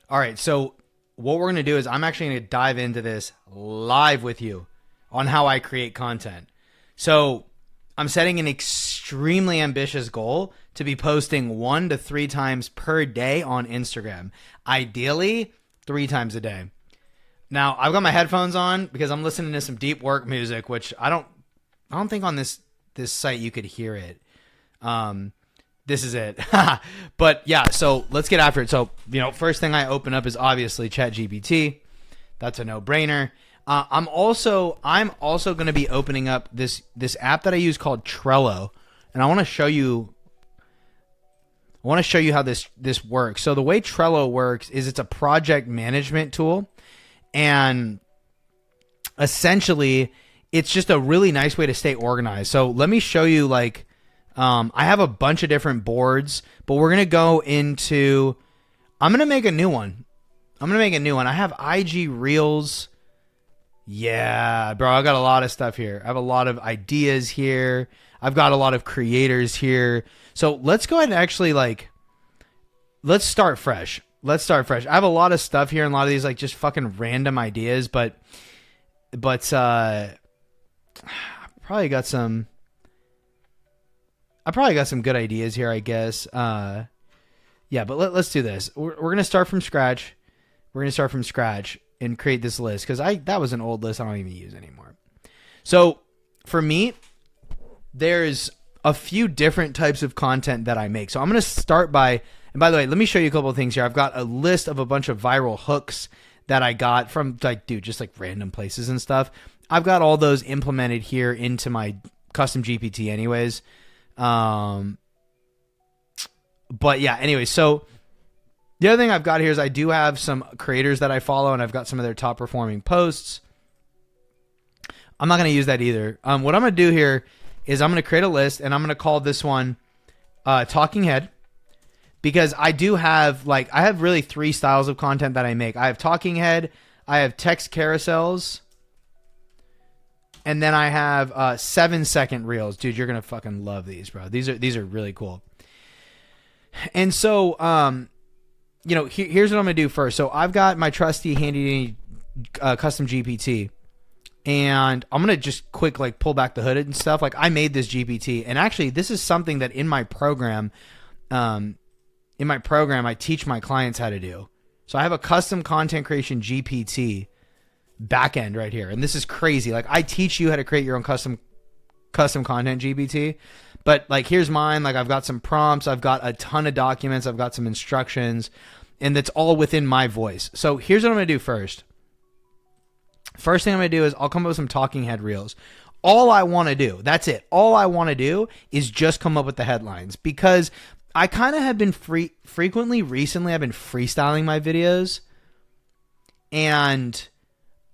All right, so what we're going to do is I'm actually going to dive into this live with you on how I create content. So I'm setting an extremely ambitious goal to be posting 1 to 3 times per day on Instagram. Ideally, 3 times a day. Now, I've got my headphones on because I'm listening to some deep work music, which I don't think on this site you could hear it. This is it. But yeah, so let's get after it. So, first thing I open up is obviously ChatGPT. That's a no-brainer. I'm also going to be opening up this app that I use called Trello, and I want to show you how this works. So the way Trello works is it's a project management tool, and essentially it's just a really nice way to stay organized. So let me show you, like, I have a bunch of different boards, but we're going to go into, I'm going to make a new one. I have IG Reels. Yeah, bro, I got a lot of stuff here. I have a lot of ideas here. I've got a lot of creators here. So let's go ahead and actually, like, let's start fresh. I have a lot of stuff here and a lot of these, like, just fucking random ideas, but I probably got some good ideas here, I guess. Yeah, but let's do this. We're going to start from scratch. And create this list, because that was an old list I don't even use anymore. So for me, there's a few different types of content that I make. So I'm going to start by, and by the way, let me show you a couple of things here. I've got a list of a bunch of viral hooks that I got from, like, dude, just like random places and stuff. I've got all those implemented here into my custom GPT anyways. But yeah, anyway, so the other thing I've got here is I do have some creators that I follow, and I've got some of their top performing posts. I'm not going to use that either. What I'm going to do here is I'm going to create a list, and I'm going to call this one Talking Head, because I do have, like, I have really 3 styles of content that I make. I have Talking Head, I have text carousels, and then I have 7-second reels. Dude, you're going to fucking love these, bro. These are really cool. And so, here's what I'm going to do first. So I've got my trusty handy custom GPT, and I'm going to just quick, like, pull back the hood and stuff. Like, I made this GPT, and actually this is something that in my program, I teach my clients how to do. So I have a custom content creation GPT backend right here. And this is crazy. Like, I teach you how to create your own custom content GPT. But, like, here's mine. Like, I've got some prompts. I've got a ton of documents. I've got some instructions. And that's all within my voice. So here's what I'm going to do first. First thing I'm going to do is I'll come up with some talking head reels. All I want to do, that's it. All I want to do is just come up with the headlines. Because I kind of have been frequently recently, I've been freestyling my videos. And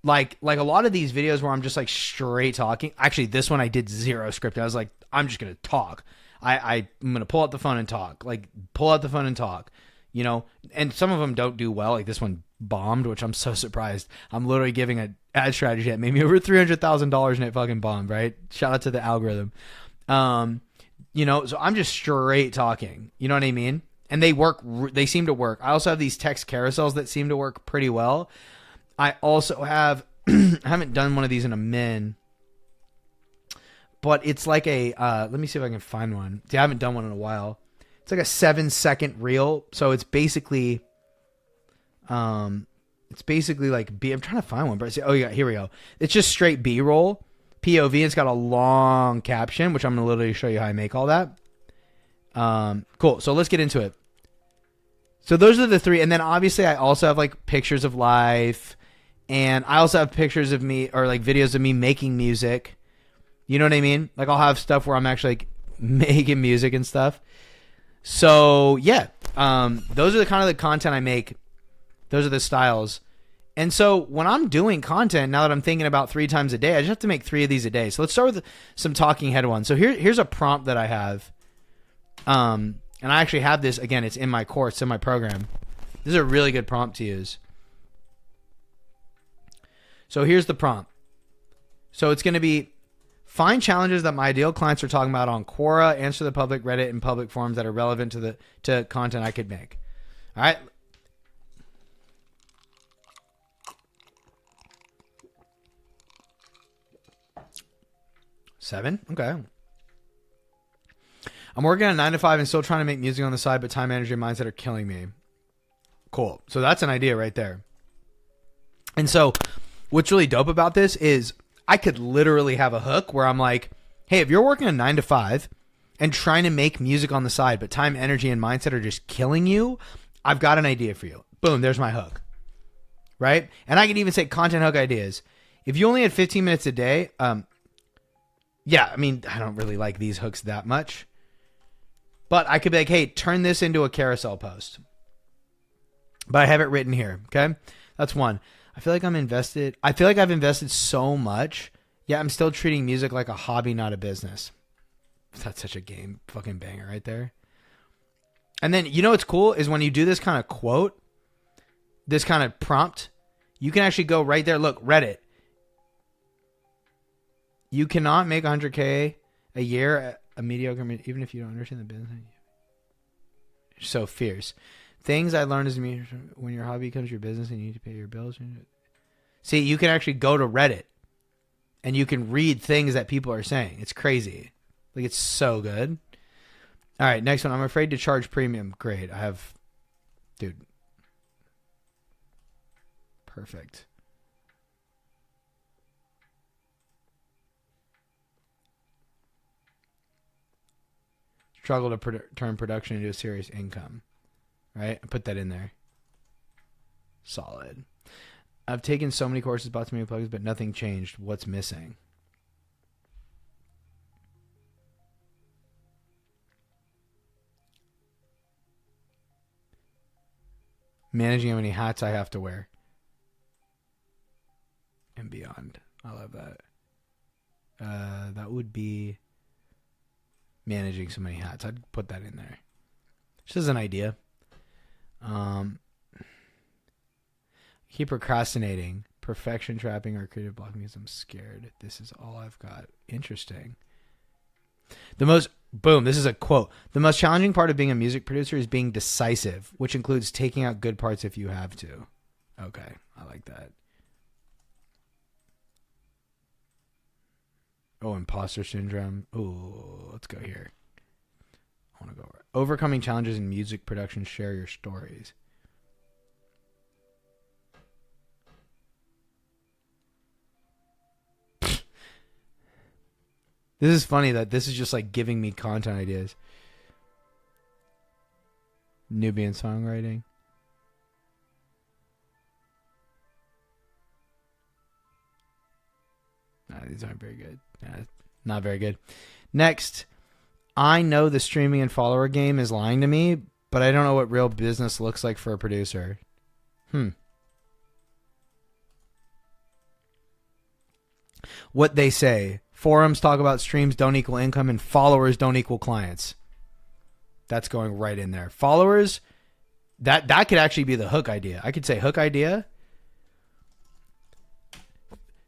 like a lot of these videos where I'm just, like, straight talking. Actually, this one I did 0 script. I was like, I'm just going to talk. I'm going to pull out the phone and talk. And some of them don't do well. Like, this one bombed, which I'm so surprised. I'm literally giving an ad strategy that made me over $300,000 and it fucking bombed, right? Shout out to the algorithm. So I'm just straight talking. You know what I mean? And they seem to work. I also have these text carousels that seem to work pretty well. I also have, I haven't done one of these in a min, but it's like a, let me see if I can find one. See, I haven't done one in a while. It's like a 7-second reel. So it's basically like I'm trying to find one, but oh yeah, here we go. It's just straight B-roll, POV. It's got a long caption, which I'm going to literally show you how I make all that. Cool. So let's get into it. So those are the 3. And then obviously I also have, like, pictures of life, and I also have pictures of me, or, like, videos of me making music. You know what I mean? Like, I'll have stuff where I'm actually, like, making music and stuff. So yeah, those are the kind of the content I make. Those are the styles. And so when I'm doing content, now that I'm thinking about 3 times a day, I just have to make 3 of these a day. So let's start with some talking head ones. So here's a prompt that I have. And I actually have this, again, it's in my course, in my program. This is a really good prompt to use. So here's the prompt. So it's going to be, find challenges that my ideal clients are talking about on Quora, answer the public, Reddit, and public forums that are relevant to content I could make. All right. 7? Okay. I'm working on 9 to 5 and still trying to make music on the side, but time, energy, and mindset are killing me. Cool. So that's an idea right there. And so what's really dope about this is I could literally have a hook where I'm like, hey, if you're working a 9 to 5 and trying to make music on the side, but time, energy, and mindset are just killing you, I've got an idea for you. Boom, there's my hook. Right? And I can even say content hook ideas. If you only had 15 minutes a day, yeah, I mean, I don't really like these hooks that much. But I could be like, hey, turn this into a carousel post. But I have it written here, okay? That's one. I feel like I've invested so much, yet I'm still treating music like a hobby, not a business. That's such a game fucking banger right there. And then, you know what's cool is when you do this kind of quote, this kind of prompt, you can actually go right there. Look, Reddit. You cannot make 100K a year a mediocre, even if you don't understand the business. You're so fierce. Things I learned as a musician, when your hobby becomes your business and you need to pay your bills. See, you can actually go to Reddit and you can read things that people are saying. It's crazy. Like, it's so good. All right, next one. I'm afraid to charge premium. Great. I have, dude. Perfect. Struggle to turn production into a serious income. Right? I put that in there. Solid. I've taken so many courses, bought so many plugins, but nothing changed. What's missing? Managing how many hats I have to wear. And beyond. I love that. That would be managing so many hats. I'd put that in there. Just as an idea. Keep procrastinating. Perfection trapping or creative block because I'm scared. This is all I've got. Interesting. This is a quote. The most challenging part of being a music producer is being decisive, which includes taking out good parts if you have to. Okay, I like that. Oh, imposter syndrome. Oh, let's go here. I want to go overcoming challenges in music production. Share your stories. This is funny that this is just like giving me content ideas. Nubian songwriting. Nah, these aren't very good. Nah, not very good. Next, I know the streaming and follower game is lying to me, but I don't know what real business looks like for a producer. What they say. Forums talk about streams don't equal income and followers don't equal clients. That's going right in there. Followers, that could actually be the hook idea. I could say hook idea.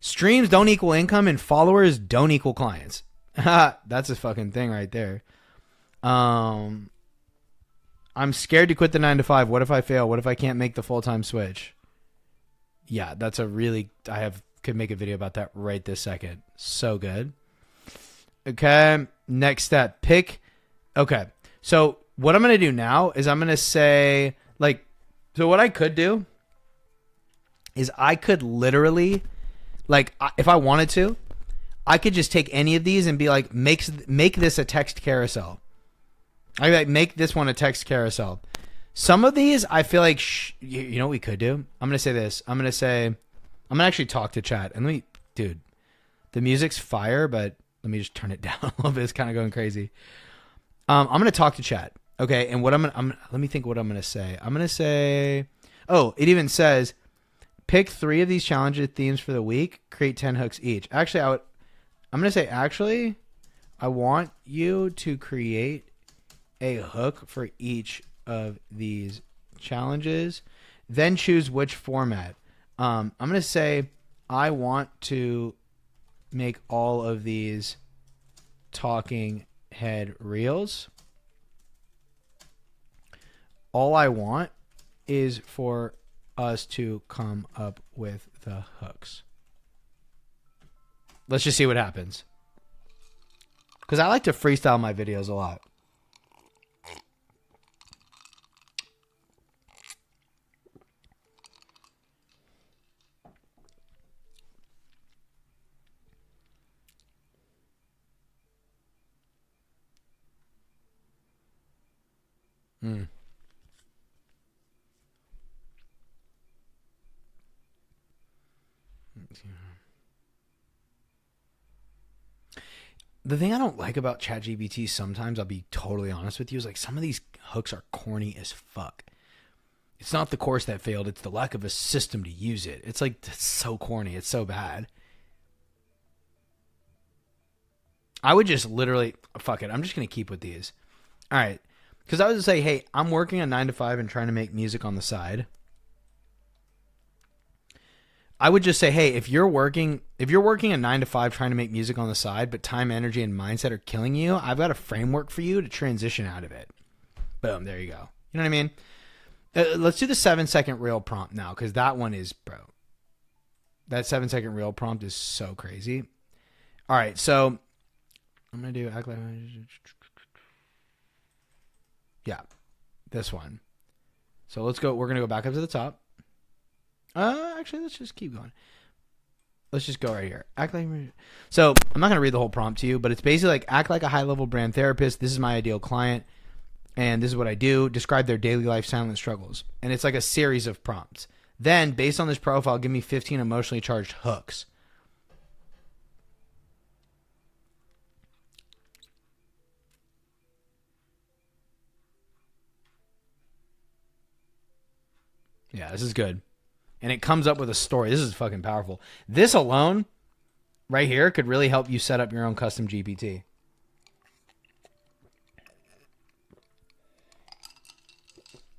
Streams don't equal income and followers don't equal clients. That's a fucking thing right there. I'm scared to quit the 9 to 5. What if I fail? What if I can't make the full-time switch? Yeah, that's a really, could make a video about that right this second. So good. Okay, next step. Okay, so what I'm going to do now is I'm going to say, so what I could do is I could literally, if I wanted to, I could just take any of these and be like, make this a text carousel. I like make this one a text carousel. Some of these, I feel like, you know what we could do? I'm going to say this. I'm going to actually talk to chat. And dude, the music's fire, but let me just turn it down a little bit. It's kind of going crazy. I'm going to talk to chat. Okay. And let me think what I'm going to say. I'm going to say, it even says, pick 3 of these challenges themes for the week, create 10 hooks each. Actually, I'm going to say, I want you to create a hook for each of these challenges, then choose which format. I'm going to say I want to make all of these talking head reels. All I want is for us to come up with the hooks. Let's just see what happens. because I like to freestyle my videos a lot. Mm. The thing I don't like about ChatGPT sometimes, I'll be totally honest with you, is like some of these hooks are corny as fuck. It's not the course that failed, it's the lack of a system to use it. It's like, it's so corny, it's so bad. I would just literally, fuck it, I'm just going to keep with these. All right. Because I would say, hey, I'm working a 9 to 5 and trying to make music on the side. I would just say, hey, if you're working a 9 to 5 trying to make music on the side, but time, energy, and mindset are killing you, I've got a framework for you to transition out of it. Boom, there you go. You know what I mean? Let's do the 7-second reel prompt now, because that one is, bro. That 7-second reel prompt is so crazy. All right, so I'm going to do act like... Yeah, this one. So let's go. We're going to go back up to the top. Actually, let's just keep going. Let's just go right here. Act like. So I'm not going to read the whole prompt to you, but it's basically like act like a high-level brand therapist. This is my ideal client, and this is what I do. Describe their daily life silent struggles. And it's like a series of prompts. Then, based on this profile, give me 15 emotionally charged hooks. Yeah, this is good. And it comes up with a story. This is fucking powerful. This alone, right here, could really help you set up your own custom GPT.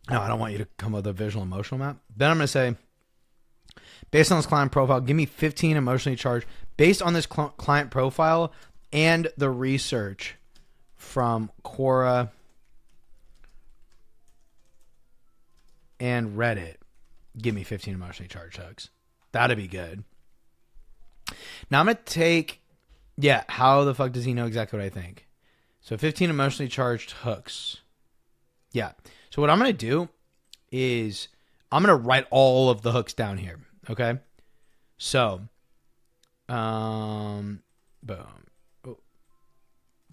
No, I don't want you to come up with a visual emotional map. Then I'm going to say, based on this client profile, give me 15 emotionally charged. Based on this client profile and the research from Quora and Reddit, give me 15 emotionally charged hooks. That'd be good. Now I'm going to take, how the fuck does he know exactly what I think? So 15 emotionally charged hooks. Yeah. So what I'm going to do is I'm going to write all of the hooks down here. Okay. So, boom. Oh.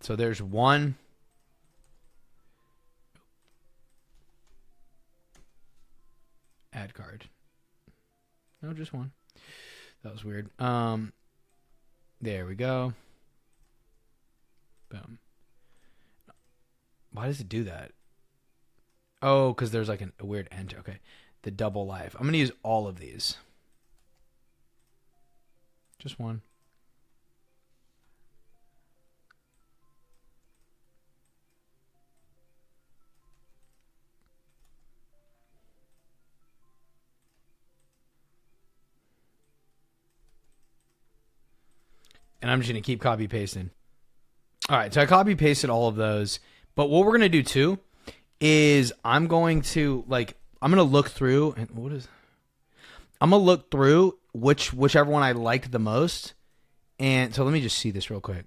So there's one. Add card. No, just one. That was weird. There we go. Boom. Why does it do that? Oh, because there's like a weird enter. Okay. The double life. I'm going to use all of these. Just one. And I'm just going to keep copy pasting. All right. So I copy pasted all of those. But what we're going to do too is I'm going to look through and I'm going to look through whichever one I liked the most. And so let me just see this real quick.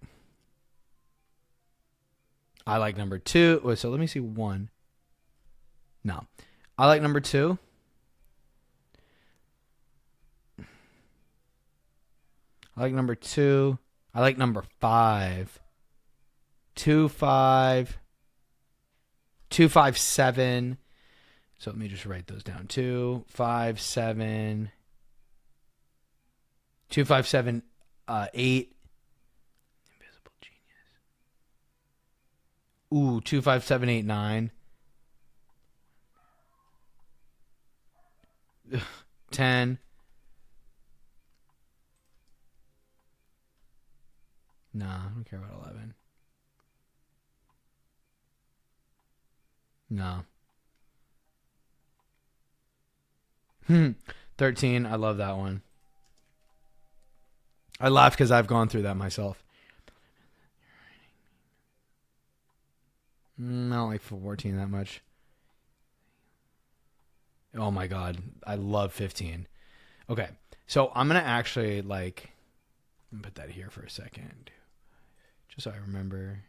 I like number 2. Wait, so let me see 1. No. I like number 2. I like number 2. I like number 5. 2, 5. 2, 5, 7. So let me just write those down. 2, 5, 7. 2, 5, 7, 8. Invisible genius. Ooh, 2, 5, 7, 8, 9. 10. No, I don't care about 11. No. 13. I love that one. I laughed because I've gone through that myself. I don't like 14 that much. Oh my God. I love 15. Okay. So I'm going to actually let me put that here for a second. just so I remember.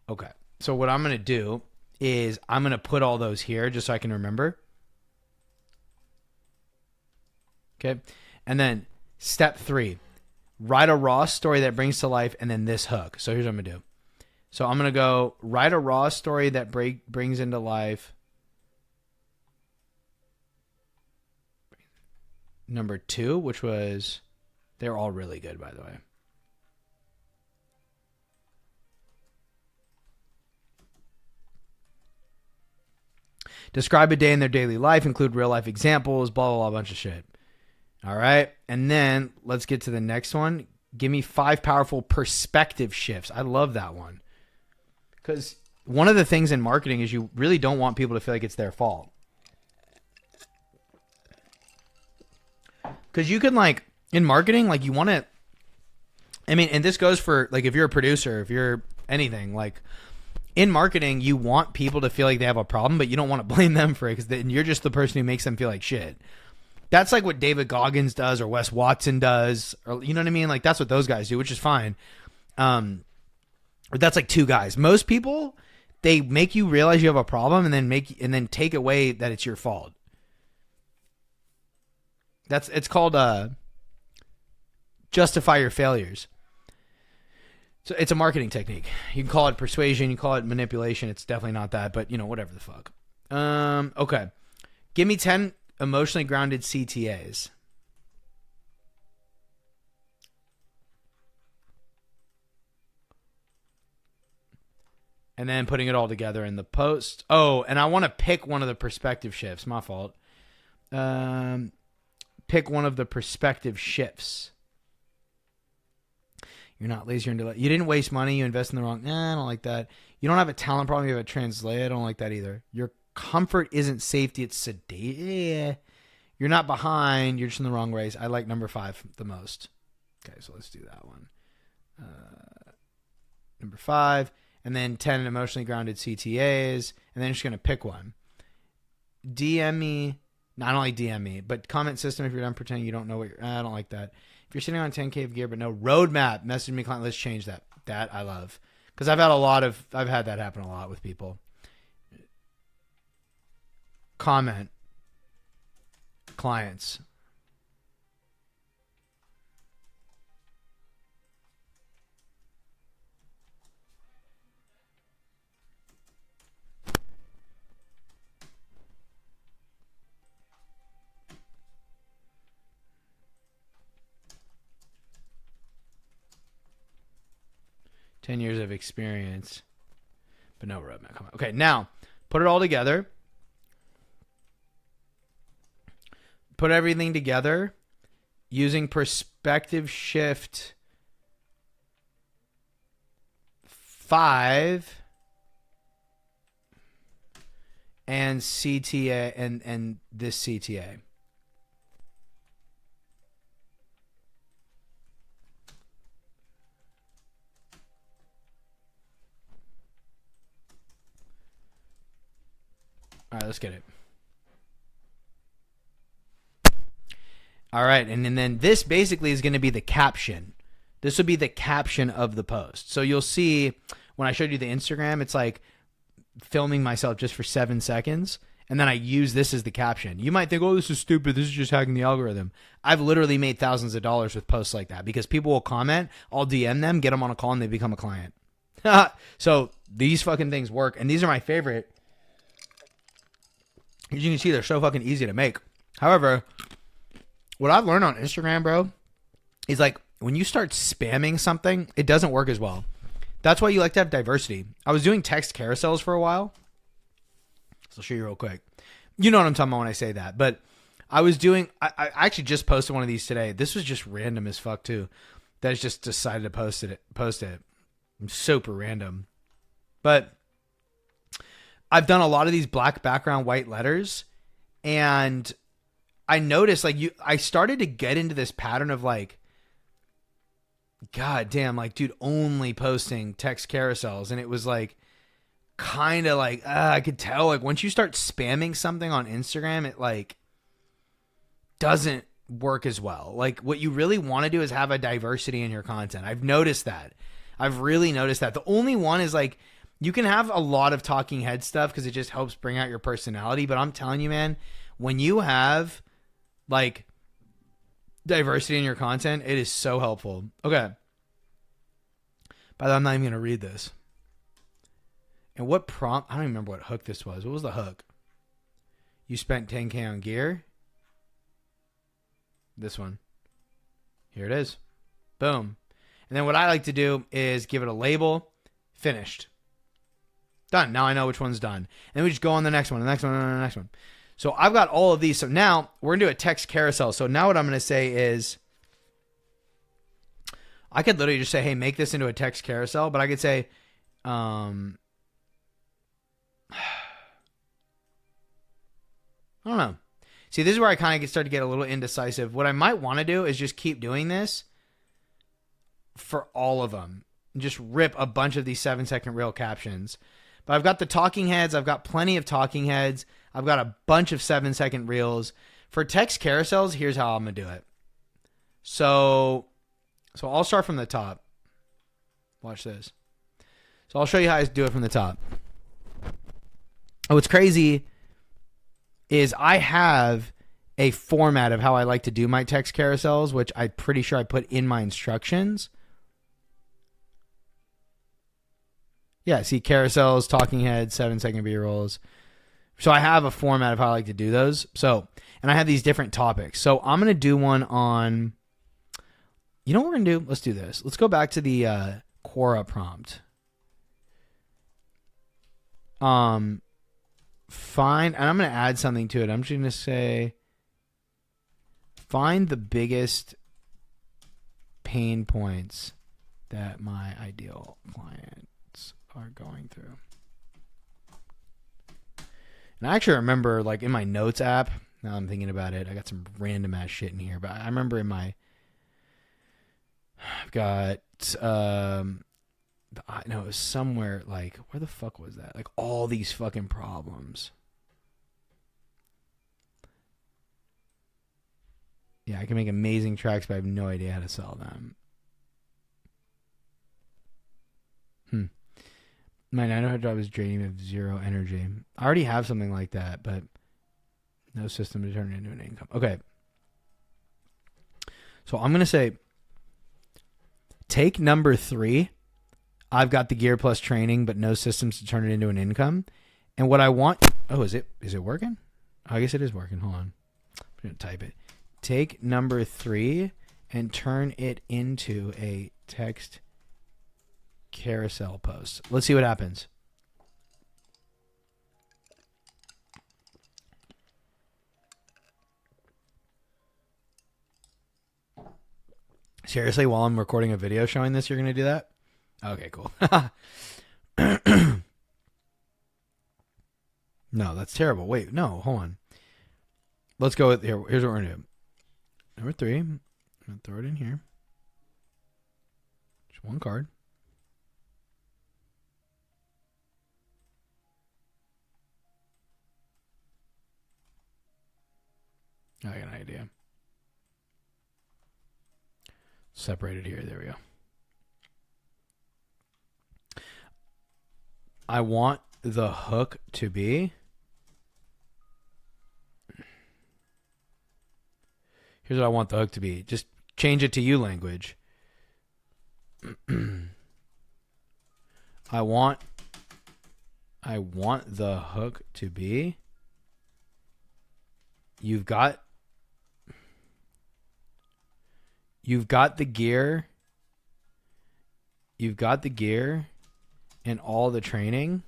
Okay. So what I'm going to do is I'm going to put all those here just so I can remember. Okay. And then step 3, write a raw story that brings to life, and then this hook. So here's what I'm going to do. So I'm going to go write a raw story that brings into life. Number 2, which was, they're all really good, by the way. Describe a day in their daily life, include real life examples, blah, blah, blah, a bunch of shit. All right. And then let's get to the next one. Give me 5 powerful perspective shifts. I love that one. Because one of the things in marketing is you really don't want people to feel like it's their fault. Because you can, like, in marketing, like, you want to, I mean, and this goes for, like, if you're a producer, if you're anything, like, in marketing, you want people to feel like they have a problem, but you don't want to blame them for it because then you're just the person who makes them feel like shit. That's like what David Goggins does or Wes Watson does, or you know what I mean? Like that's what those guys do, which is fine. That's like 2 guys. Most people, they make you realize you have a problem and then take away that it's your fault. It's called justify your failures. So it's a marketing technique. You can call it persuasion, you call it manipulation. It's definitely not that, but you know, whatever the fuck. Okay. Give me 10 emotionally grounded CTAs. And then putting it all together in the post. Oh, and I want to pick one of the perspective shifts. My fault. Pick one of the perspective shifts. You're not lazy. You didn't waste money. You invest in the wrong. I don't like that. You don't have a talent problem. You have a translate. I don't like that either. Your comfort isn't safety. It's sedate. You're not behind. You're just in the wrong race. I like number 5 the most. Okay, so let's do that one. Number 5. And then 10 emotionally grounded CTAs. And then I'm just going to pick one. DM me. Not only DM me, but comment system if you're done pretending you don't know what you're... I don't like that. If you're sitting on 10K of gear but no roadmap, message me, client. Let's change that. That I love. Because I've had that happen a lot with people. Comment. Clients. $10 years of experience, but no roadmap. Come on. Okay, now put it all together. Put everything together using perspective shift 5 and CTA and this CTA. All right, let's get it. All right, and then this basically is going to be the caption. This will be the caption of the post. So you'll see when I showed you the Instagram, it's like filming myself just for 7 seconds, and then I use this as the caption. You might think, oh, this is stupid. This is just hacking the algorithm. I've literally made thousands of dollars with posts like that because people will comment, I'll DM them, get them on a call, and they become a client. So these fucking things work, and these are my favorite. As you can see, they're so fucking easy to make. However, what I've learned on Instagram, bro, is like when you start spamming something, it doesn't work as well. That's why you like to have diversity. I was doing text carousels for a while. So I'll show you real quick. You know what I'm talking about when I say that. But I was doing, I actually just posted one of these today. This was just random as fuck too. That I just decided to post it. Super random. But I've done a lot of these black background, white letters, and I noticed I started to get into this pattern of like, God damn, like, dude, only posting text carousels. And it was like, kind of like, I could tell, like, once you start spamming something on Instagram, it like doesn't work as well. Like, what you really want to do is have a diversity in your content. I've noticed that. I've really noticed that. The only one is like, you can have a lot of talking head stuff because it just helps bring out your personality. But I'm telling you, man, when you have like diversity in your content, it is so helpful. Okay. By the way, I'm not even going to read this. And what prompt? I don't even remember what hook this was. What was the hook? You spent 10K on gear. This one. Here it is. Boom. And then what I like to do is give it a label. Finished. Done. Now I know which one's done. And then we just go on the next one, the next one, and the next one. So I've got all of these. So now we're going to do a text carousel. So now what I'm going to say is, I could literally just say, hey, make this into a text carousel. But I could say, I don't know. See, this is where I kind of start to get a little indecisive. What I might want to do is just keep doing this for all of them. Just rip a bunch of these 7-second reel captions. But I've got the talking heads. I've got plenty of talking heads. I've got a bunch of 7-second reels. For text carousels, here's how I'm going to do it. So I'll start from the top. Watch this. So I'll show you how I do it from the top. What's crazy is I have a format of how I like to do my text carousels, which I'm pretty sure I put in my instructions. Yeah, see, carousels, talking heads, 7-second B-rolls. So I have a format of how I like to do those. So, and I have these different topics. So I'm going to do one on, you know what we're going to do? Let's do this. Let's go back to the Quora prompt. Find, and I'm going to add something to it. I'm just going to say, find the biggest pain points that my ideal clients are going through. And I actually remember, like, in my notes app, now I'm thinking about it, I got some random ass shit in here, but I remember in my, I've got, I know it was somewhere, like, where the fuck was that? Like, all these fucking problems. Yeah, I can make amazing tracks, but I have no idea how to sell them. My 9-to-5 job is draining of zero energy. I already have something like that, but no system to turn it into an income. Okay. So I'm going to say, take number 3. I've got the gear plus training, but no systems to turn it into an income. And what I want... Oh, is it working? Oh, I guess it is working. Hold on. I'm going to type it. Take number 3 and turn it into a text carousel post. Let's see what happens. Seriously, while I'm recording a video showing this, you're going to do that? Okay, cool. No, that's terrible. Wait, no, hold on. Let's go with here. Here's what we're going to do. Number 3. I'm going to throw it in here. Just one card. I got an idea. Separate it here. There we go. I want the hook to be... Here's what I want the hook to be. Just change it to you language. I want the hook to be... You've got the gear. You've got the gear and all the training,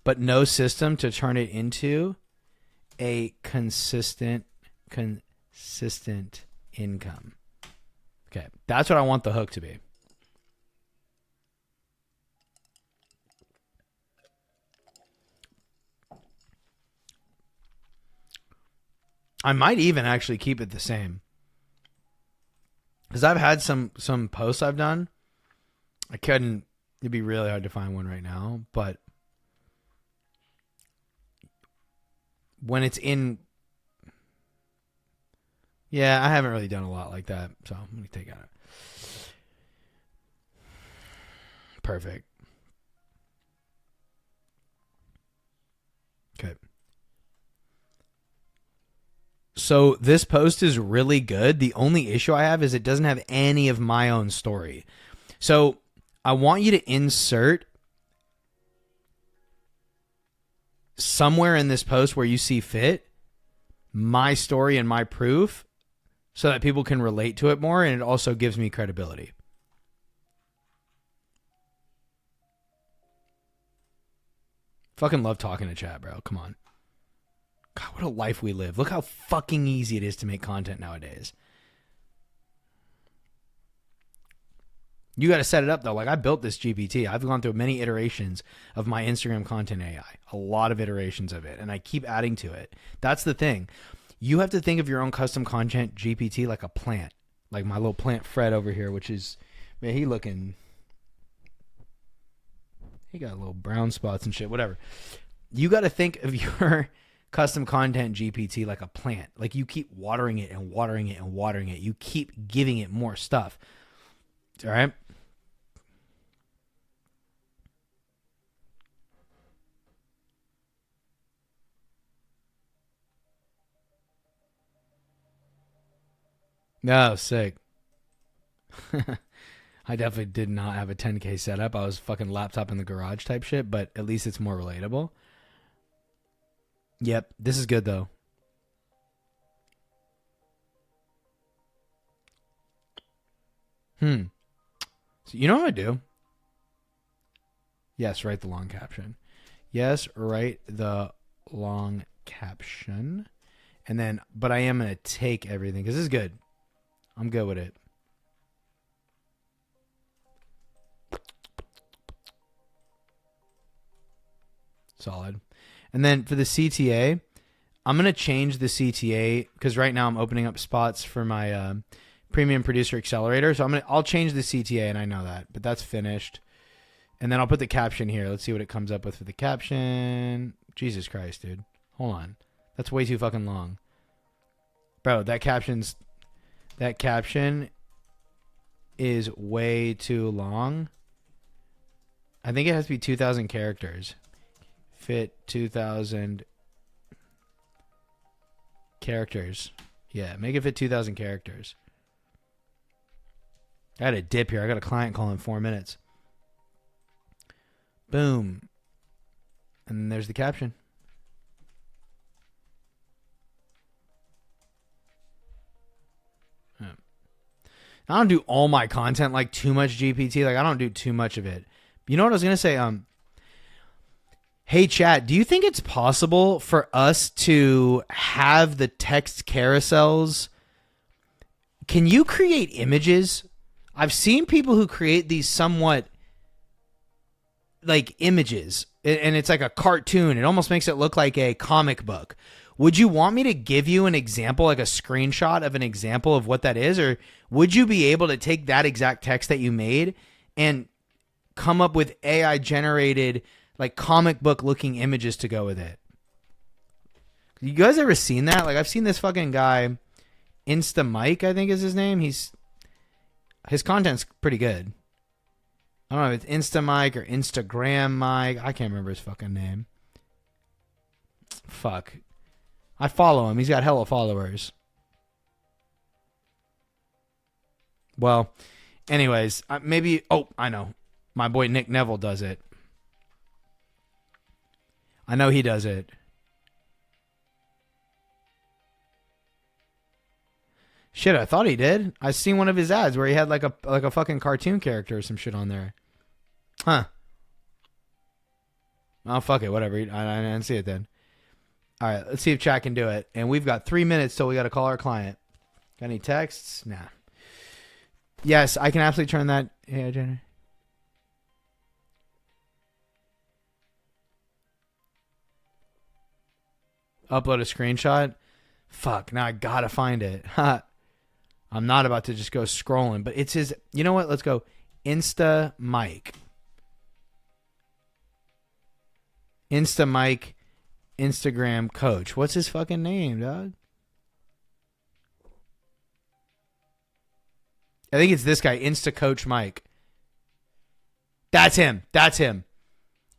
but no system to turn it into a consistent income. Okay, that's what I want the hook to be. I might even actually keep it the same. Because I've had some posts I've done. It'd be really hard to find one right now, but when it's in, yeah, I haven't really done a lot like that, so I'm going to take it out. Perfect. Okay. So this post is really good. The only issue I have is it doesn't have any of my own story. So I want you to insert somewhere in this post where you see fit my story and my proof so that people can relate to it more, and it also gives me credibility. Fucking love talking to chat, bro. Come on. God, what a life we live. Look how fucking easy it is to make content nowadays. You got to set it up, though. Like, I built this GPT. I've gone through many iterations of my Instagram content AI. A lot of iterations of it. And I keep adding to it. That's the thing. You have to think of your own custom content GPT like a plant. Like my little plant Fred over here, which is, man, he got little brown spots and shit, whatever. You got to think of your custom content GPT like a plant. Like, you keep watering it and watering it and watering it. You keep giving it more stuff. All right? No, sick. I definitely did not have a 10K setup. I was fucking laptop in the garage type shit, but at least it's more relatable. Yep, this is good though. So you know what I do? Yes, write the long caption. Yes, write the long caption. And then, but I am going to take everything because this is good. I'm good with it. Solid. And then for the CTA, I'm going to change the CTA because right now I'm opening up spots for my Premium Producer Accelerator. So I'll change the CTA, and I know that, but that's finished. And then I'll put the caption here. Let's see what it comes up with for the caption. Jesus Christ, dude. Hold on. That's way too fucking long. Bro, that caption is way too long. I think it has to be 2,000 characters. Fit 2,000 characters. Yeah, make it fit 2,000 characters. I got a dip here. I got a client call in 4 minutes. Boom. And there's the caption. I don't do all my content like too much GPT. Like, I don't do too much of it. You know what I was going to say? Hey, chat, do you think it's possible for us to have the text carousels? Can you create images? I've seen people who create these somewhat like images, and it's like a cartoon. It almost makes it look like a comic book. Would you want me to give you an example, like a screenshot of an example of what that is? Or would you be able to take that exact text that you made and come up with AI generated like comic book looking images to go with it? You guys ever seen that? Like, I've seen this fucking guy, Insta Mike, I think is his name. His content's pretty good. I don't know if it's Insta Mike or Instagram Mike. I can't remember his fucking name. Fuck. I follow him. He's got hella followers. Well, anyways, maybe... Oh, I know. My boy Nick Neville does it. I know he does it. Shit, I thought he did. I seen one of his ads where he had like a fucking cartoon character or some shit on there. Huh. Oh, fuck it. Whatever. I didn't see it then. All right, let's see if chat can do it. And we've got 3 minutes till we got to call our client. Got any texts? Nah. Yes, I can absolutely turn that. Yeah, Jenny. Upload a screenshot. Fuck, now I gotta find it. I'm not about to just go scrolling, but it's his. You know what? Let's go. Insta Mike. Insta Mike. Instagram coach. What's his fucking name, dog? I think it's this guy, Insta Coach Mike. That's him. That's him.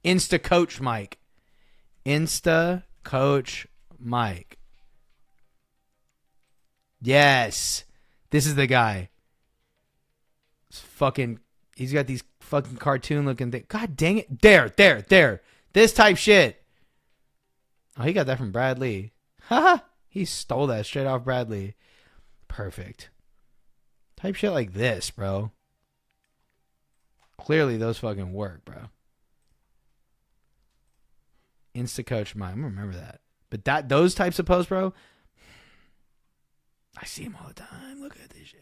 Insta Coach Mike. Insta Coach Mike. Yes. This is the guy. It's fucking, he's got these fucking cartoon looking things. God dang it. There. This type shit. Oh, he got that from Brad Lee. Haha. He stole that straight off Brad Lee. Perfect. Type shit like this, bro. Clearly those fucking work, bro. Insta Coach Mike. I'm gonna remember that. But those types of posts, bro, I see him all the time. Look at this shit.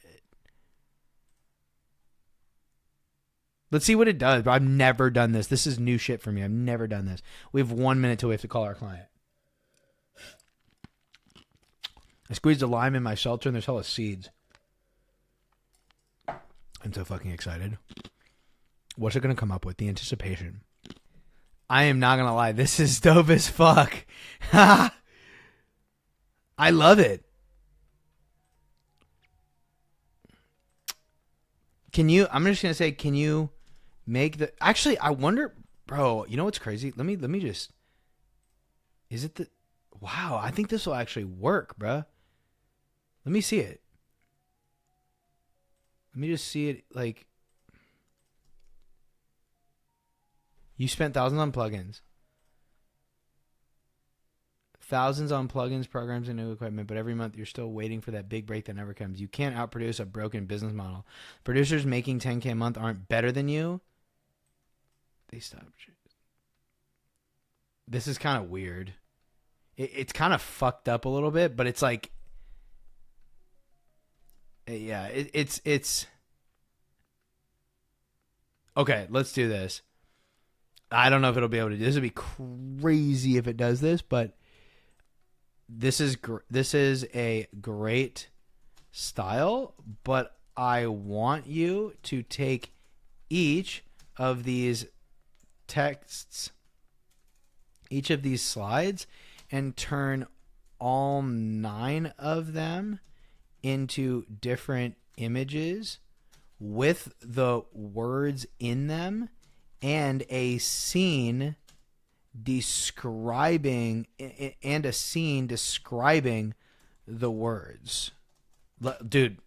Let's see what it does, bro. I've never done this. This is new shit for me. I've never done this. We have 1 minute till we have to call our client. I squeezed a lime in my seltzer and there's hella seeds. I'm so fucking excited. What's it going to come up with? The anticipation. I am not going to lie. This is dope as fuck. I love it. I'm just going to say, can you make the, actually, I wonder, bro, you know what's crazy? Let me just, is it wow, I think this will actually work, bro. Let me see it. Let me just see it, like, you spent thousands on plugins. Thousands on plugins, programs, and new equipment, but every month you're still waiting for that big break that never comes. You can't outproduce a broken business model. Producers making $10K a month aren't better than you. They stopped. This is kind of weird. It's kind of fucked up a little bit, but it's like, yeah, it's okay. Let's do this. I don't know if it'll be able to do this. Would be crazy if it does this, but this is a great style. But I want you to take each of these texts, each of these slides, and turn all 9 of them into different images with the words in them and a scene describing the words. Dude.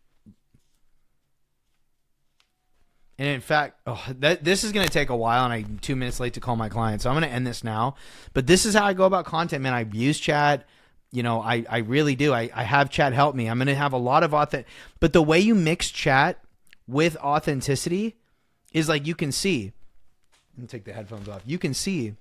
And in fact, this is going to take a while, and I'm 2 minutes late to call my client, so I'm going to end this now. But this is how I go about content, man. I use chat. You know, I really do. I have chat help me. I'm going to have a lot of but the way you mix chat with authenticity is like, you can see. Let me take the headphones off. You can see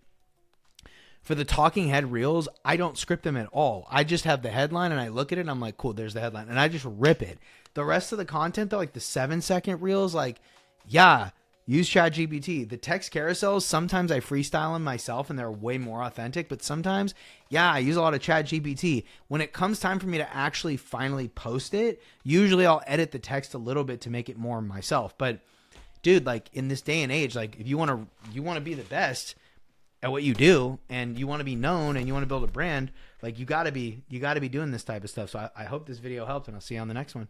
for the talking head reels, I don't script them at all. I just have the headline and I look at it and I'm like, cool, there's the headline. And I just rip it. The rest of the content though, like the 7-second reels, like, yeah, use ChatGPT. The text carousels, sometimes I freestyle them myself and they're way more authentic, but sometimes, yeah, I use a lot of ChatGPT. When it comes time for me to actually finally post it, usually I'll edit the text a little bit to make it more myself. But dude, like in this day and age, like if you want to be the best at what you do and you want to be known and you want to build a brand, like you gotta be doing this type of stuff. So I hope this video helped, and I'll see you on the next one.